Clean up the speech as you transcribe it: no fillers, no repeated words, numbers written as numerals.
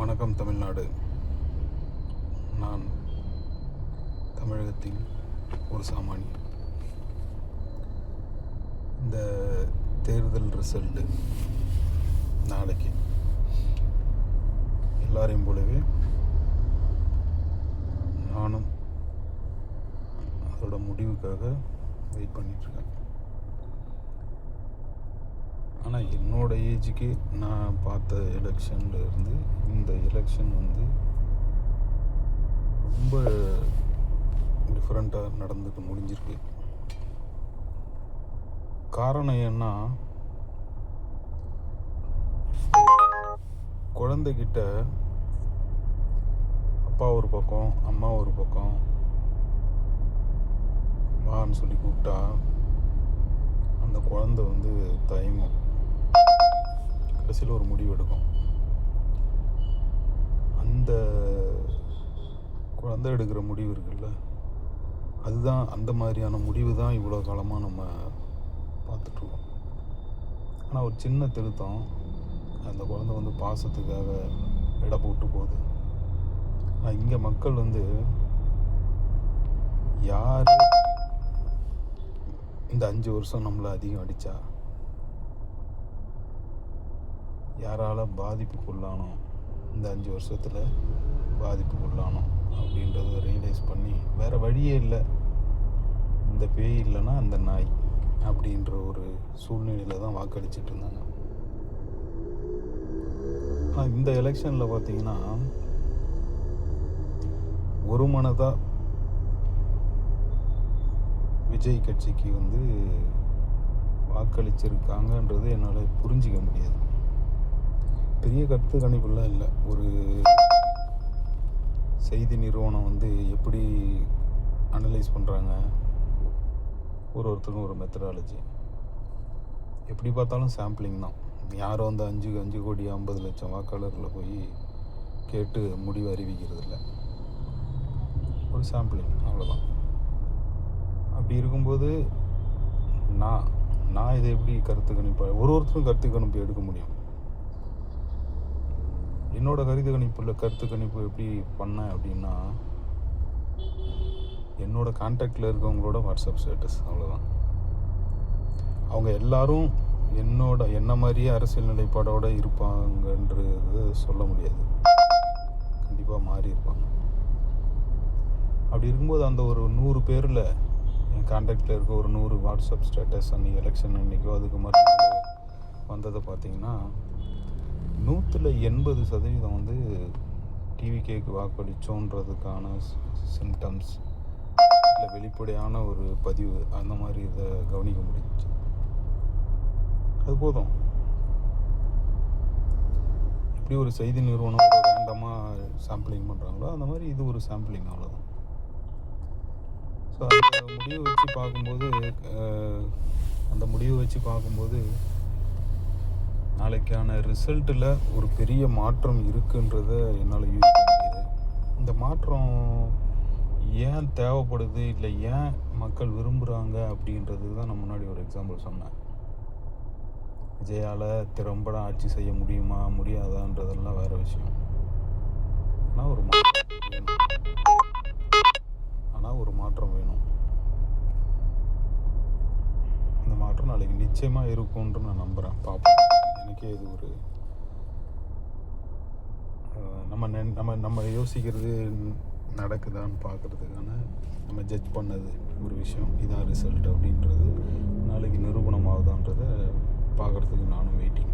வணக்கம் தமிழ்நாடு. நான் தமிழகத்தின் ஒரு சாமானி. இந்த தேர்தல் ரிசல்ட்டு நாளைக்கு எல்லாரையும் போலவே நானும் அதோட முடிவுக்காக வெயிட் பண்ணிகிட்ருக்கேன். ஆனால் என்னோடய ஏஜுக்கு நான் பார்த்த எலெக்ஷனில் இருந்து இந்த எலெக்ஷன் ரொம்ப டிஃப்ரெண்ட்டாக நடந்துட்டு முடிஞ்சிருக்கு. காரணம் ஏன்னா, குழந்தைகிட்ட அப்பா ஒரு பக்கம் அம்மா ஒரு பக்கம் வான்னு சொல்லி கூப்பிட்டா அந்த குழந்தை தயங்கும். கடைசியில் ஒரு முடிவு எடுக்கும். அந்த குழந்தை எடுக்கிற முடிவு இருக்குல்ல, அதுதான் அந்த மாதிரியான முடிவு தான் இவ்வளோ காலமாக நம்ம பார்த்துட்ருக்கோம். ஆனால் ஒரு சின்ன திருத்தம், அந்த குழந்தை பாசத்துக்காக இட போட்டு போகுது. ஆனால் இங்கே மக்கள் யார் இந்த 5 வருஷம் நம்மளை அதிகம் அடித்தா, யாரால் பாதிப்புக்குள்ளானோம், இந்த 5 வருஷத்தில் பாதிப்புக்குள்ளானோம் அப்படின்றத ரியலைஸ் பண்ணி வேறு வழியே இல்லை, இந்த பேய் இல்லைன்னா அந்த நாய் அப்படின்ற ஒரு சூழ்நிலையில் தான் வாக்களிச்சிட்டு இருந்தாங்க. ஆனால் இந்த எலெக்ஷனில் பார்த்திங்கன்னா ஒரு மனதாக விஜய் கட்சிக்கு வாக்களிச்சிருக்காங்கன்றது என்னால் புரிஞ்சிக்க முடியாது. பெரிய கருத்து கணிப்புலாம் இல்லை. ஒரு செய்தி நிறுவனம் எப்படி அனலைஸ் பண்ணுறாங்க, ஒருத்தருக்கும் ஒரு மெத்தடாலஜி. எப்படி பார்த்தாலும் சாம்பிளிங் தான். யாரும் 5 கோடி 50 லட்சம் வாக்காளர்களில் போய் கேட்டு முடிவு அறிவிக்கிறது இல்லை. ஒரு சாம்பிளிங், அவ்வளோதான். அப்படி இருக்கும்போது நான் இதை எப்படி கருத்து கணிப்பு, ஒருத்தரும் கருத்து கணிப்பு எடுக்க முடியும். என்னோடய கருத்து கணிப்பு எப்படி பண்ணேன் அப்படின்னா, என்னோடய கான்டாக்டில் இருக்கவங்களோட வாட்ஸ்அப் ஸ்டேட்டஸ், அவ்வளோதான். அவங்க எல்லாரும் என்ன மாதிரியே அரசியல் நிலைப்பாடோடு இருப்பாங்கன்றது சொல்ல முடியாது. கண்டிப்பாக மாறி இருப்பாங்க. அப்படி இருக்கும்போது அந்த ஒரு 100 பேரில் என் கான்டாக்டில் இருக்க ஒரு 100 வாட்ஸ்அப் ஸ்டேட்டஸ் அன்றைக்கி எலெக்ஷன் அன்றைக்கோ அதுக்கு மறுநாளோ வந்ததை பார்த்திங்கன்னா 180% டிவிகேக்கு வாக்களிச்சோன்றதுக்கான சிம்டம்ஸ் இல்லை வெளிப்படையான ஒரு பதிவு, அந்த மாதிரி இதை கவனிக்க முடிஞ்சிச்சு. அது போதும். எப்படி ஒரு செய்தி நிறுவனம் ஒரு ரேண்டமாக சாம்பிளிங் பண்ணுறாங்களோ அந்த மாதிரி இது ஒரு சாம்பிளிங், அவ்வளோதான். ஸோ அந்த முடிவை வச்சு பார்க்கும்போது நாளைக்கான ரிசல்ட்டில் ஒரு பெரிய மாற்றம் இருக்குன்றத என்னால் யூகிக்க முடியுது. இந்த மாற்றம் ஏன் தேவைப்படுது, இல்லை ஏன் மக்கள் விரும்புகிறாங்க அப்படின்றது தான் நான் முன்னாடி ஒரு எக்ஸாம்பிள் சொன்னேன். விஜயால் திறம்பட ஆட்சி செய்ய முடியுமா முடியாதான்றதெல்லாம் வேறு விஷயம். ஆனால் ஒரு மாற்றம் வேணும். இந்த மாற்றம் நாளைக்கு நிச்சயமாக இருக்கும்ன்று நான் நம்புகிறேன். பார்ப்போம். எனக்கே இது ஒரு நம்ம யோசிக்கிறது நடக்குதான்னு பார்க்குறதுக்கான நம்ம ஜட்ஜ் பண்ணது ஒரு விஷயம். இதான் ரிசல்ட் அப்படின்றது நாளைக்கு நிரூபணம் ஆகுதான்றதை பார்க்குறதுக்கு நானும் வெயிட்டிங்.